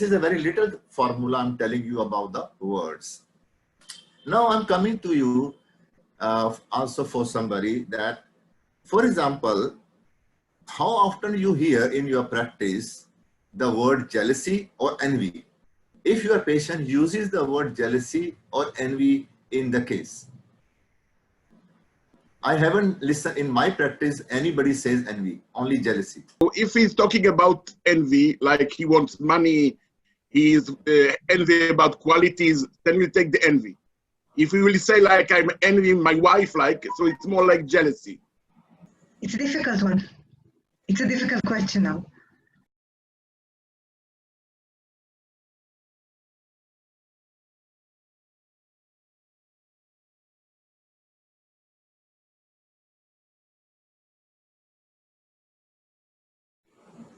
is a very little formula I'm telling you about the words. Now I'm coming to you also for somebody that, for example, how often you hear in your practice the word jealousy or envy? If your patient uses the word jealousy or envy in the case. I haven't listened in my practice, anybody says envy, only jealousy. So if he's talking about envy, like he wants money, he's envy about qualities, then we'll take the envy. If we will say like I'm envying my wife, like, so it's more like jealousy. It's a difficult one. It's a difficult question now.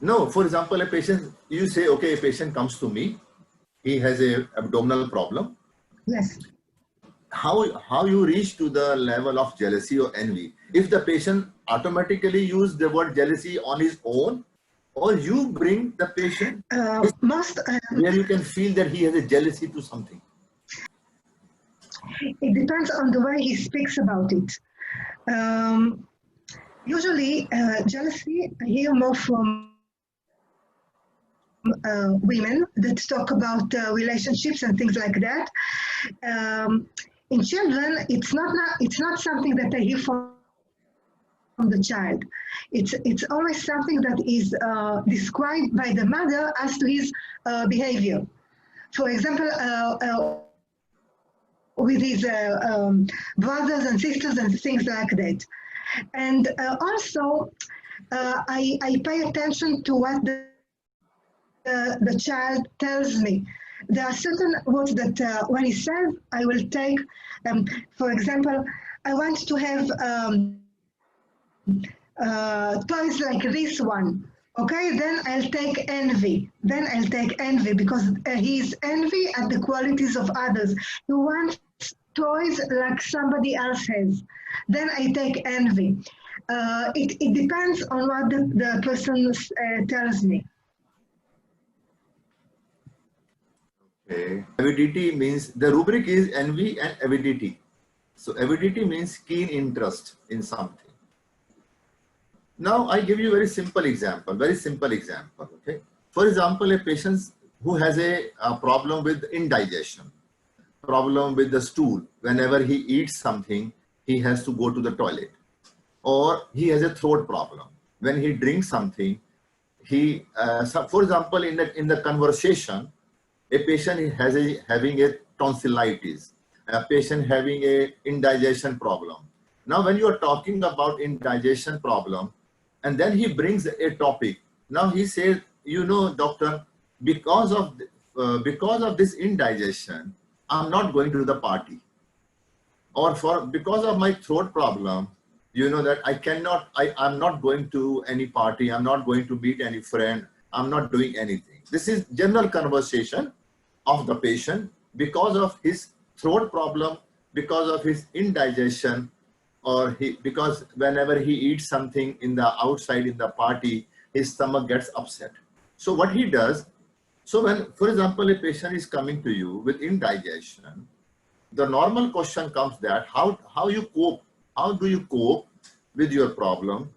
No, for example, a patient, you say, okay, a patient comes to me, he has a abdominal problem. Yes. How you reach to the level of jealousy or envy? If the patient automatically use the word jealousy on his own, or you bring the patient where you can feel that he has a jealousy to something. It depends on the way he speaks about it. Usually, jealousy, I hear more from women that talk about relationships and things like that. In children, it's not something that I hear from the child. It's always something that is described by the mother as to his behavior. For example, with his brothers and sisters and things like that. And also, I pay attention to what the child tells me. There are certain words that when he says, I will take, for example, I want to have toys like this one. Okay, then I'll take envy. Then I'll take envy because he's envy at the qualities of others. He wants toys like somebody else has. Then I take envy. It depends on what the person tells me. Okay. Avidity means, the rubric is envy and avidity. So avidity means keen interest in something. Now I give you a very simple example, okay? For example, a patient who has a problem with indigestion, problem with the stool. Whenever he eats something, he has to go to the toilet. Or he has a throat problem. When he drinks something, for example, in the conversation, a patient having a tonsillitis, a patient having a indigestion problem. Now, when you are talking about indigestion problem, and then he brings a topic. Now he says, you know, doctor, because of this indigestion, I'm not going to the party. Or because of my throat problem, you know that I'm not going to any party, I'm not going to meet any friend, I'm not doing anything. This is general conversation of the patient because of his throat problem, because of his indigestion, or because whenever he eats something in the outside in the party, his stomach gets upset. So what he does, so when, for example, a patient is coming to you with indigestion, the normal question comes that how you cope, how do you cope with your problem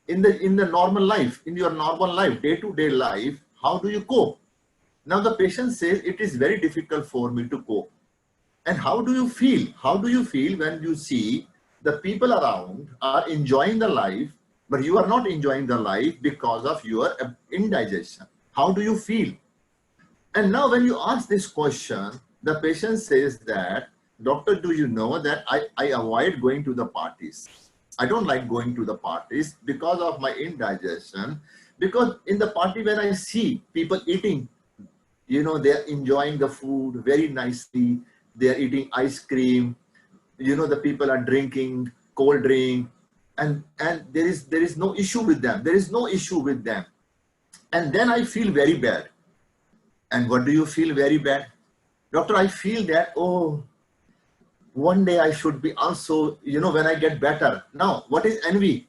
in the normal life, in your normal life, day-to-day life, how do you cope? Now the patient says, it is very difficult for me to cope. And how do you feel? How do you feel when you see the people around are enjoying the life, but you are not enjoying the life because of your indigestion? How do you feel? And now when you ask this question, the patient says that, doctor, do you know that I avoid going to the parties? I don't like going to the parties because of my indigestion, because in the party when I see people eating, you know, they're enjoying the food very nicely, they're eating ice cream, you know, the people are drinking cold drink, and there is no issue with them. There is no issue with them. And then I feel very bad. And what do you feel very bad? Doctor, I feel that, oh, one day I should be also, you know, when I get better. Now, what is envy?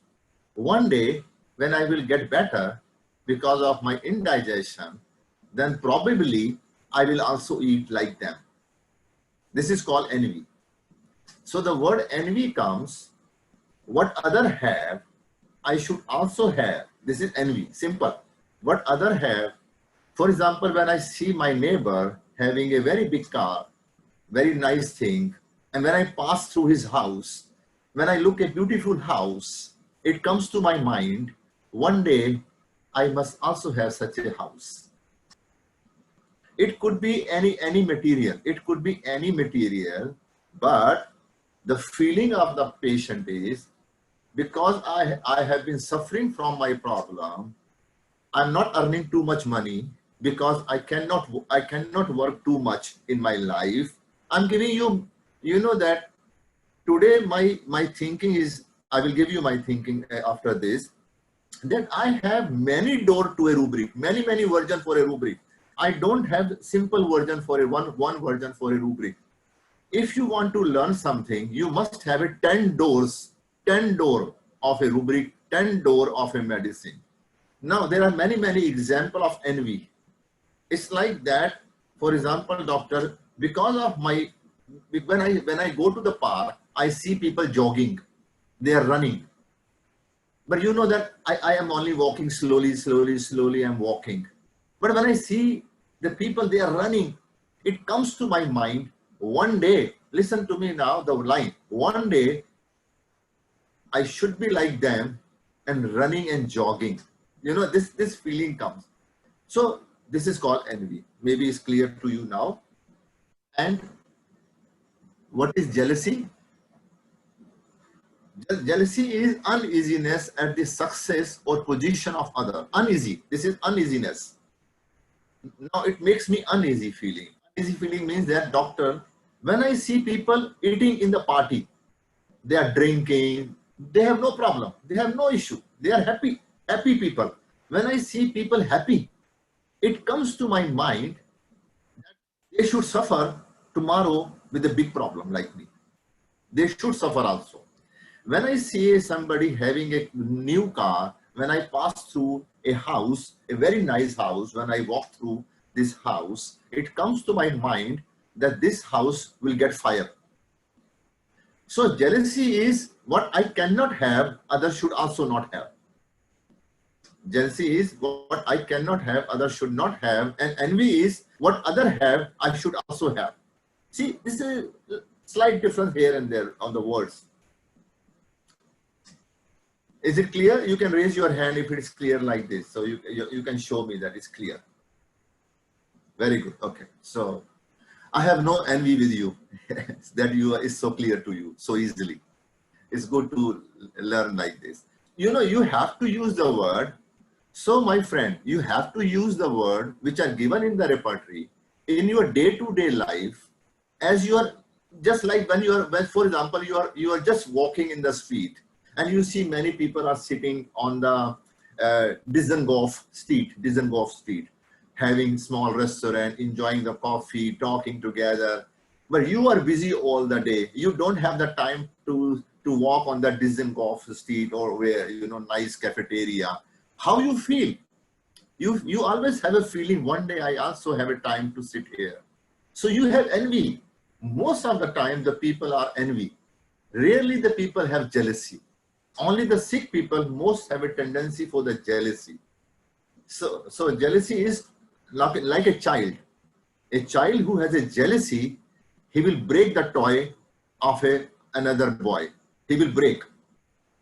One day when I will get better because of my indigestion, then probably I will also eat like them. This is called envy. So the word envy comes, what other have, I should also have. This is envy, simple. What other have, for example, when I see my neighbor having a very big car, very nice thing, and when I pass through his house, when I look at beautiful house, it comes to my mind, one day I must also have such a house. It could be any material. It could be any material, but the feeling of the patient is, because I have been suffering from my problem, I'm not earning too much money because I cannot work too much in my life. I'm giving you, you know that today my thinking is, I will give you my thinking after this, that I have many doors to a rubric, many versions for a rubric. I don't have simple version for a one version for a rubric. If you want to learn something, you must have a 10 doors, 10 door of a rubric, 10 door of a medicine. Now there are many examples of envy. It's like that. For example, doctor, because of my, when I go to the park, I see people jogging, they are running. But you know that I am only walking slowly, I'm walking. But when I see the people, they are running, it comes to my mind, one day, listen to me now, the line, one day I should be like them and running and jogging. You know, this feeling comes. So this is called envy. Maybe it's clear to you now. And what is jealousy? Jealousy is uneasiness at the success or position of other. Uneasy. This is uneasiness. Now it makes me uneasy feeling. Uneasy feeling means that, doctor, when I see people eating in the party, they are drinking, they have no problem, they have no issue, they are happy people. When I see people happy, it comes to my mind that they should suffer tomorrow with a big problem like me. They should suffer also. When I see somebody having a new car, when I pass through a house, a very nice house, when I walk through this house, it comes to my mind that this house will get fire. So jealousy is what I cannot have, others should also not have. Jealousy is what I cannot have, others should not have. And envy is what others have, I should also have. See, this is a slight difference here and there on the words. Is it clear? You can raise your hand if it is clear like this. So you can show me that it's clear. Very good. Okay. So I have no envy with you that is so clear to you so easily. It's good to learn like this. You know, you have to use the word. So my friend, you have to use the word which are given in the repertory in your day-to-day life, as you are, just like when you are, for example, you are just walking in the street and you see many people are sitting on the Dizengoff Street, having small restaurant, enjoying the coffee, talking together. But you are busy all the day. You don't have the time to walk on the Dizengoff Street or where, you know, nice cafeteria. How you feel? You always have a feeling, one day I also have a time to sit here. So you have envy. Most of the time the people are envy. Rarely the people have jealousy. Only the sick people most have a tendency for the jealousy. So jealousy is like a child. A child who has a jealousy, he will break the toy of another boy. He will break.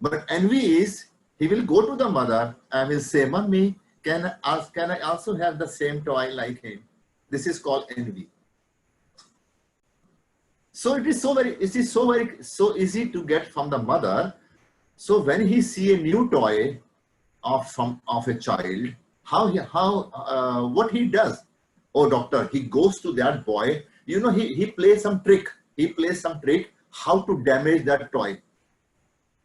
But envy is, he will go to the mother and will say, "Mommy, can I also have the same toy like him?" This is called envy. So it is so easy to get from the mother. So when he see a new toy of a child, what he does? Oh, doctor, he goes to that boy. You know, he plays some trick. He plays some trick how to damage that toy.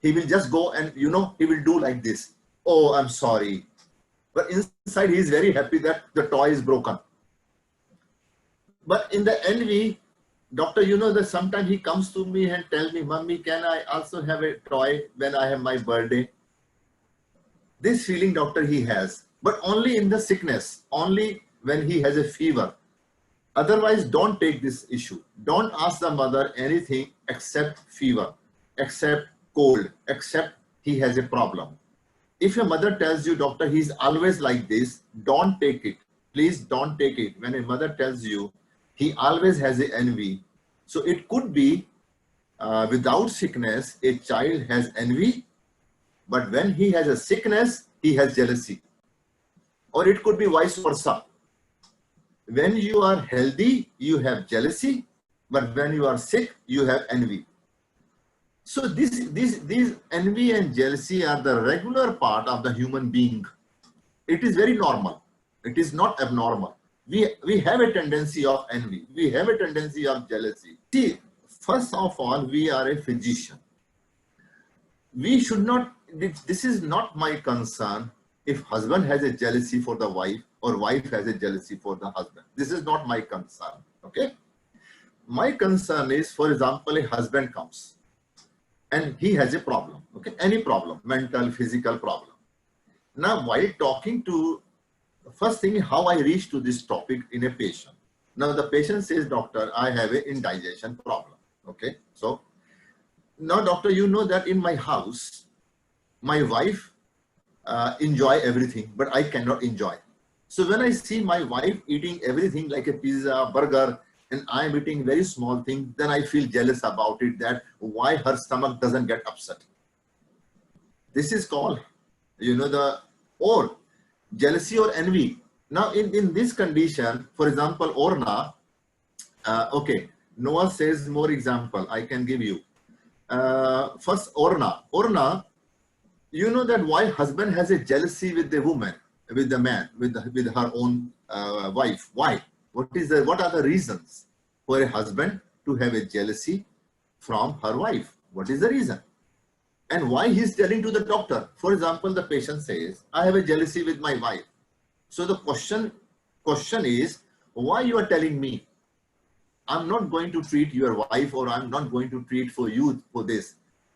He will just go and, you know, he will do like this. Oh, I'm sorry. But inside he is very happy that the toy is broken. But in the envy, doctor, you know that sometimes he comes to me and tells me, "Mommy, can I also have a toy when I have my birthday?" This feeling, doctor, he has, but only in the sickness, only when he has a fever. Otherwise, don't take this issue. Don't ask the mother anything except fever, except cold, except he has a problem. If your mother tells you, doctor, he's always like this, don't take it. Please don't take it. When a mother tells you, he always has a envy. So it could be without sickness, a child has envy, but when he has a sickness, he has jealousy. Or it could be vice versa. When you are healthy, you have jealousy, but when you are sick, you have envy. So these envy and jealousy are the regular part of the human being. It is very normal. It is not abnormal. We have a tendency of envy. We have a tendency of jealousy. See, first of all, we are a physician. We should not, this is not my concern if husband has a jealousy for the wife or wife has a jealousy for the husband. This is not my concern, okay? My concern is, for example, a husband comes and he has a problem, okay? Any problem, mental, physical problem. Now, while talking to, first thing, how I reach to this topic in a patient. Now, the patient says, doctor, I have an indigestion problem, okay? So, now, doctor, you know that in my house, my wife enjoy everything, but I cannot enjoy. So when I see my wife eating everything like a pizza, burger, and I'm eating very small thing, then I feel jealous about it, that why her stomach doesn't get upset. This is called, you know, or jealousy or envy. Now in this condition, for example, Orna, okay, Noah says more example I can give you. First, Orna, you know that why husband has a jealousy with the woman, with the man, with her own wife. Why? What are the reasons for a husband to have a jealousy from her wife? What is the reason? And why he's telling to the doctor? For example, the patient says, I have a jealousy with my wife. So the question is, why you are telling me? I'm not going to treat your wife, or I'm not going to treat for you for this.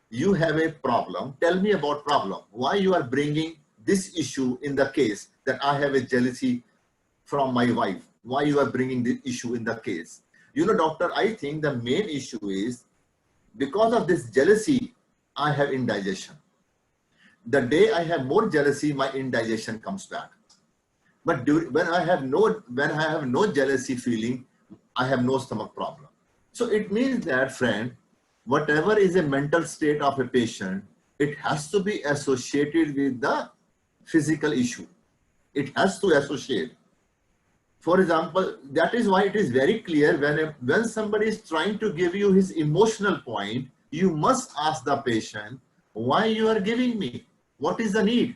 You have a problem. Tell me about problem. Why you are bringing this issue in the case that I have a jealousy from my wife? Why you are bringing this issue in the case? You know, doctor, I think the main issue is because of this jealousy, I have indigestion. The day I have more jealousy, my indigestion comes back. But when I have no jealousy feeling, I have no stomach problem. So it means that, friend, whatever is a mental state of a patient, it has to be associated with the physical issue. It has to associate. For example, that is why it is very clear when somebody is trying to give you his emotional point, you must ask the patient, why you are giving me? What is the need?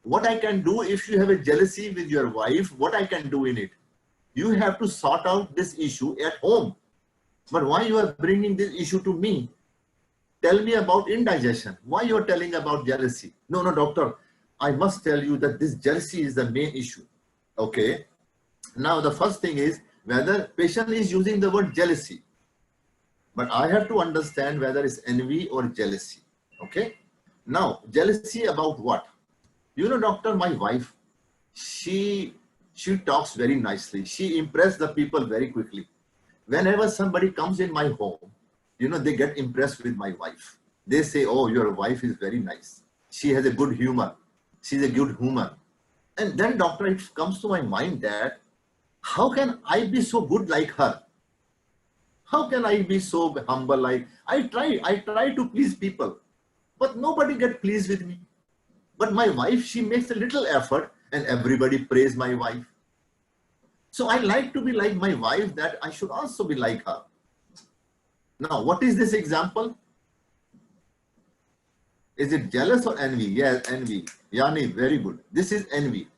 What I can do if you have a jealousy with your wife, what I can do in it? You have to sort out this issue at home. But why you are bringing this issue to me? Tell me about indigestion. Why you are telling about jealousy? No, doctor, I must tell you that this jealousy is the main issue. Okay. Now the first thing is whether patient is using the word jealousy. But I have to understand whether it's envy or jealousy. Okay. Now, jealousy about what? You know, doctor, my wife, she talks very nicely. She impressed the people very quickly. Whenever somebody comes in my home, you know, they get impressed with my wife. They say, oh, your wife is very nice. She has a good humor. She's a good human. And then, doctor, it comes to my mind that how can I be so good like her? How can I be so humble? Like I try to please people, but nobody gets pleased with me. But my wife, she makes a little effort and everybody praise my wife. So I like to be like my wife, that I should also be like her. Now, what is this example? Is it jealous or envy? Yes, envy. Yani, very good. This is envy.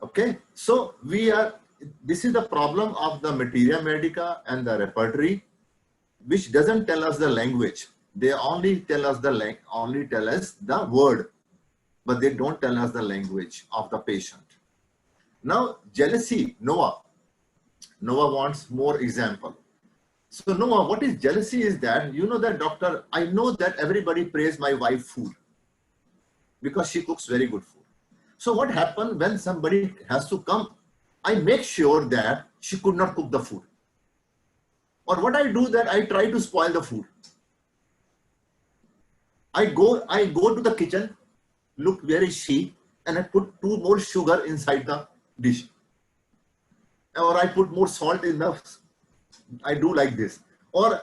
Okay, so this is the problem of the materia medica and the repertory, which doesn't tell us the language. They only tell us the word, but they don't tell us the language of the patient. Now, jealousy, Noah wants more example. So Noah, what is jealousy is that, you know that, doctor, I know that everybody praise my wife food because she cooks very good food. So what happened when somebody has to come? I make sure that she could not cook the food. Or what I do that I try to spoil the food. I go to the kitchen, look where is she, and I put 2 more sugar inside the dish. Or I put more salt in the, I do like this. Or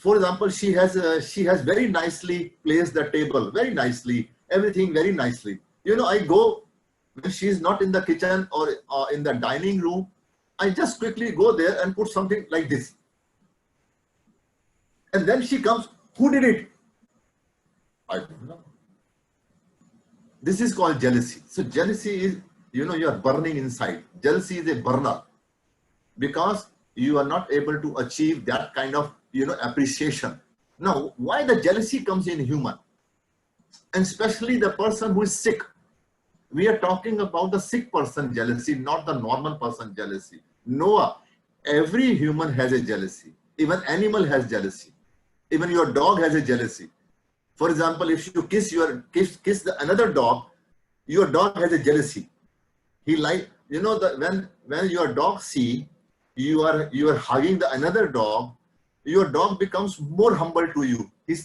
for example, she has very nicely placed the table, very nicely, everything very nicely. You know, I go when she is not in the kitchen or in the dining room, I just quickly go there and put something like this. And then she comes, who did it? I don't know. This is called jealousy. So jealousy is, you know, you are burning inside. Jealousy is a burner because you are not able to achieve that kind of, you know, appreciation. Now, why the jealousy comes in human? And especially the person who is sick. We are talking about the sick person jealousy, not the normal person jealousy. Noah, every human has a jealousy. Even animal has jealousy. Even your dog has a jealousy. For example, if you kiss another dog, your dog has a jealousy. He like, you know, when your dog see you are hugging the another dog, your dog becomes more humble to you. He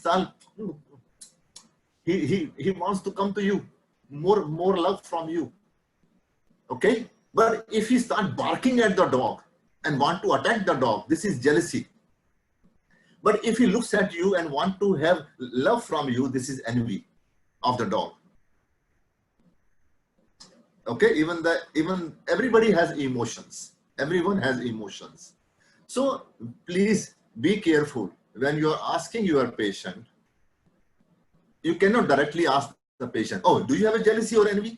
wants to come to you, more love from you. Okay, but if he start barking at the dog and want to attack the dog, this is jealousy. But if he looks at you and want to have love from you, this is envy of the dog. Okay, even everybody has emotions. Everyone has emotions. So please be careful when you are asking your patient. You cannot directly ask the patient, oh, do you have a jealousy or envy?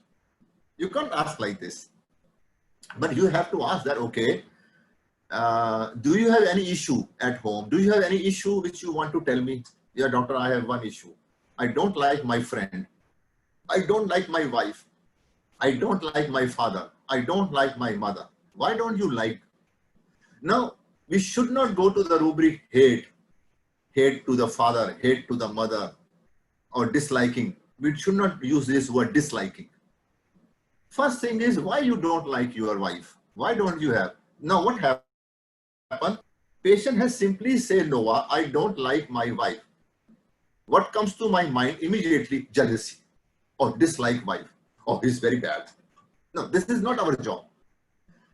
You can't ask like this. But you have to ask that, okay, do you have any issue at home? Do you have any issue which you want to tell me? Yeah, doctor, I have one issue. I don't like my friend. I don't like my wife. I don't like my father. I don't like my mother. Why don't you like? Now, we should not go to the rubric hate. Hate to the father, hate to the mother, or disliking. We should not use this word disliking. First thing is, why you don't like your wife? Why don't you have? Now, what happened? Patient has simply said, Noah, I don't like my wife. What comes to my mind immediately? Jealousy or dislike wife. Oh, he's very bad. No, this is not our job.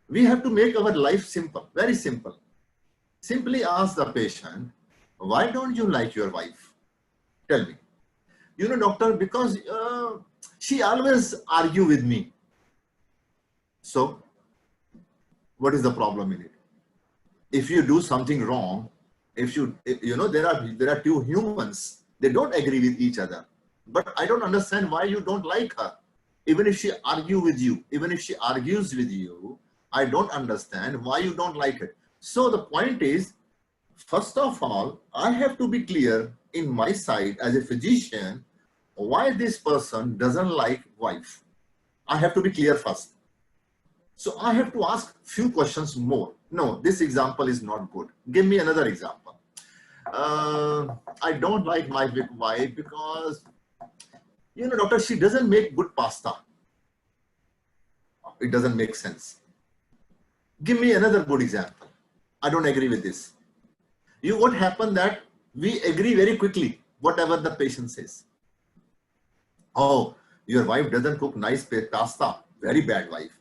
We have to make our life simple, very simple. Simply ask the patient, why don't you like your wife? Tell me. You know, doctor, because she always argue with me. So, what is the problem in it? If you do something wrong, you know, there are two humans, they don't agree with each other. But I don't understand why you don't like her. Even if she argues with you, I don't understand why you don't like it. So the point is, first of all, I have to be clear in my side as a physician, why this person doesn't like wife. I have to be clear first. So I have to ask few questions more. No, this example is not good. Give me another example. I don't like my wife because, you know, doctor, she doesn't make good pasta. It doesn't make sense. Give me another good example. I don't agree with this. What happened that we agree very quickly, whatever the patient says. Oh, your wife doesn't cook nice pasta. Very bad wife.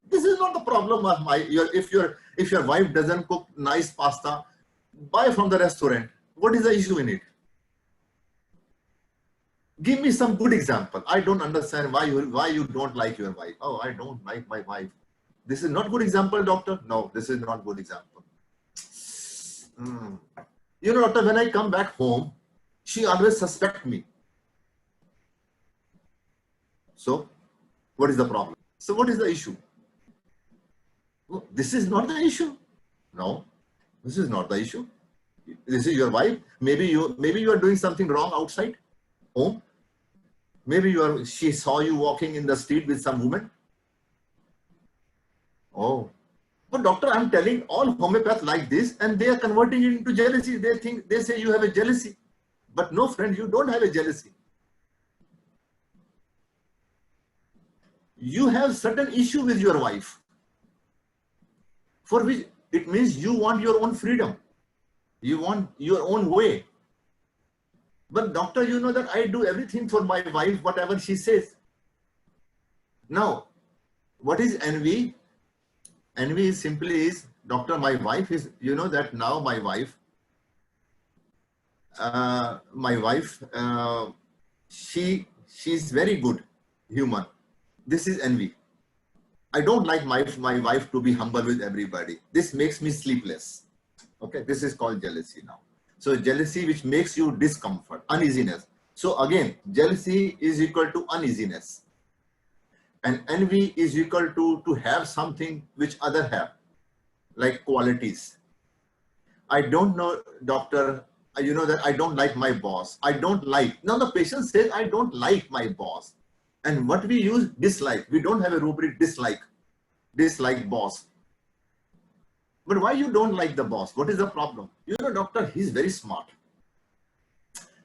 This is not the problem of if your wife doesn't cook nice pasta, buy from the restaurant. What is the issue in it? Give me some good example. I don't understand why you don't like your wife. Oh, I don't like my wife. This is not good example, doctor. No, this is not good example. You know, doctor, when I come back home, she always suspects me. So, what is the problem? So, what is the issue? Oh, this is not the issue. No, this is not the issue. This is your wife. Maybe you are doing something wrong outside home. Maybe she saw you walking in the street with some woman. Oh, but doctor, I'm telling all homeopaths like this, and they are converting it into jealousy. They say you have a jealousy, but no, friend, you don't have a jealousy. You have certain issue with your wife, for which it means you want your own freedom. You want your own way. But doctor, you know that I do everything for my wife, whatever she says. Now, what is envy? Envy is simply doctor, my wife is, you know that now my wife, she's very good human. This is envy. I don't like my wife to be humble with everybody. This makes me sleepless. Okay, this is called jealousy now. So jealousy which makes you discomfort, uneasiness. So again, jealousy is equal to uneasiness. And envy is equal to have something which other have, like qualities. I don't know, doctor, you know that I don't like my boss. I don't like. Now the patient says, I don't like my boss. And what we use, dislike. We don't have a rubric dislike. Dislike boss. But why you don't like the boss? What is the problem? You know, doctor, he's very smart.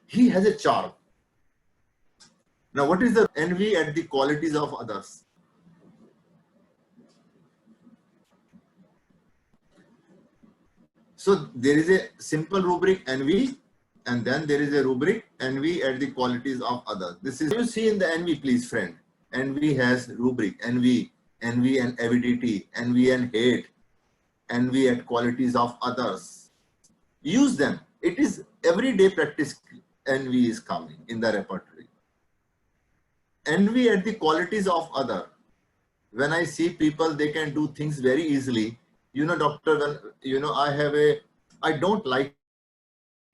He has a charm. Now, what is the envy at the qualities of others? So there is a simple rubric envy, and then there is a rubric envy at the qualities of others. This is you see in the envy, please, friend. Envy has rubric envy and avidity, envy and hate, envy at qualities of others. Use them. It is everyday practice. Envy is coming in the repertory. Envy at the qualities of other. When I see people, they can do things very easily. You know, doctor, when you know, I don't like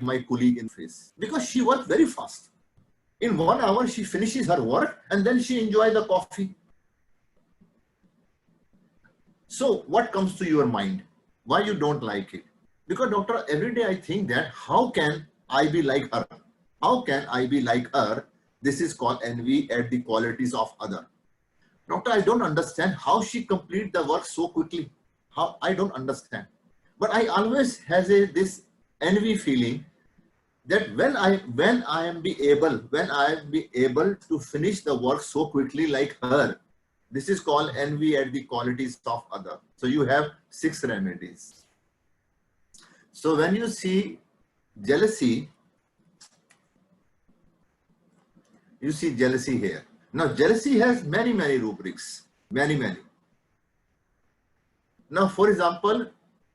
my colleague in face because she works very fast. In 1 hour, she finishes her work and then she enjoys the coffee. So what comes to your mind? Why you don't like it? Because doctor, every day I think that how can I be like her? How can I be like her? This is called envy at the qualities of other. Doctor, I don't understand how she complete the work so quickly. How I don't understand. But I always has this envy feeling that when I be able to finish the work so quickly like her. This is called envy at the qualities of other. So you have 6 remedies. So when you see jealousy, you see jealousy here. Now jealousy has many rubrics, many. Now, for example,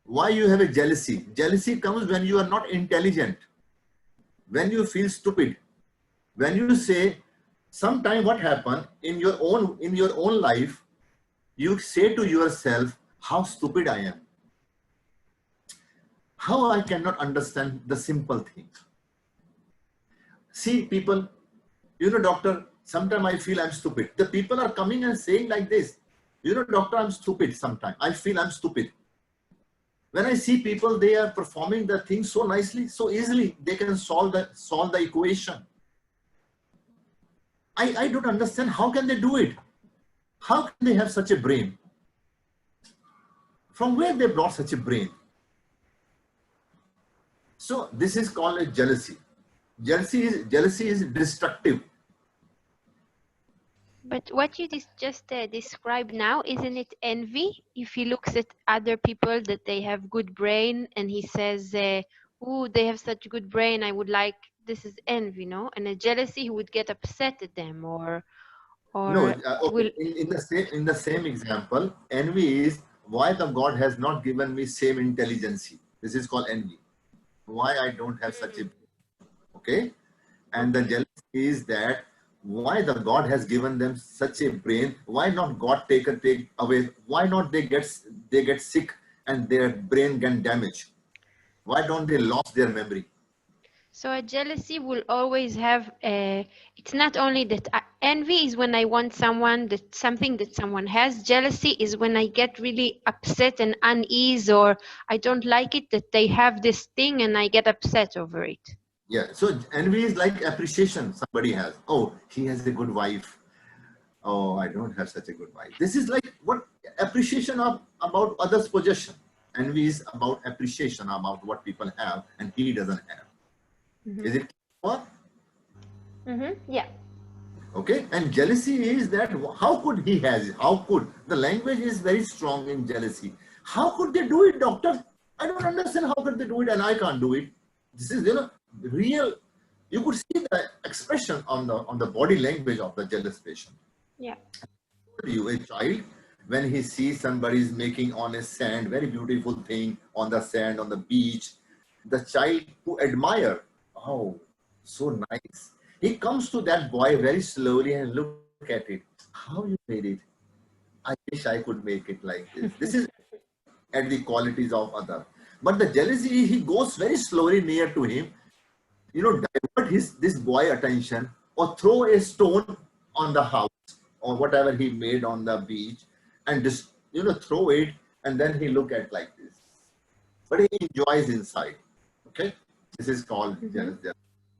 why you have a jealousy? Jealousy comes when you are not intelligent, when you feel stupid, when you say, sometime what happened in your own life, you say to yourself, how stupid I am. How I cannot understand the simple thing. See people, you know, doctor, sometimes I feel I'm stupid. The people are coming and saying like this, you know, doctor, I'm stupid sometimes. I feel I'm stupid. When I see people, they are performing the thing so nicely, so easily, they can solve the equation. I don't understand how can they do it? How can they have such a brain? From where they brought such a brain? So this is called a jealousy. Jealousy is destructive. But what you just described now, isn't it envy? If he looks at other people that they have good brain and he says, "Oh, they have such good brain, I would like," this is envy, no? And a jealousy, he would get upset at them or No, will. okay. In the same example, envy is why the God has not given me same intelligence. This is called envy. Why I don't have such a, okay? And the jealousy is that why the God has given them such a brain, why not God take away, why not they get sick and their brain get damaged? Why don't they lost their memory? So a jealousy will always have it's not only that envy is when I want something that someone has. Jealousy is when I get really upset and unease, or I don't like it that they have this thing and I get upset over it. Yeah, so envy is like appreciation somebody has. Oh, he has a good wife. Oh, I don't have such a good wife. This is like what appreciation about others' possession. Envy is about appreciation about what people have and he doesn't have. Mm-hmm. Is it what? Mm-hmm. Yeah. Okay, and jealousy is that how could he has it? How could the language is very strong in jealousy? How could they do it, doctor? I don't understand how could they do it and I can't do it. This is real. You could see the expression on the body language of the jealous patient. Yeah. You a child when he sees somebody is making on a sand very beautiful thing on the sand on the beach, the child who admire, oh, so nice, he comes to that boy very slowly and look at it, how you made it, I wish I could make it like this is at the qualities of other. But the jealousy, he goes very slowly near to him, divert this boy attention or throw a stone on the house or whatever he made on the beach and just, throw it and then he look at like this. But he enjoys inside. Okay. This is called jealousy.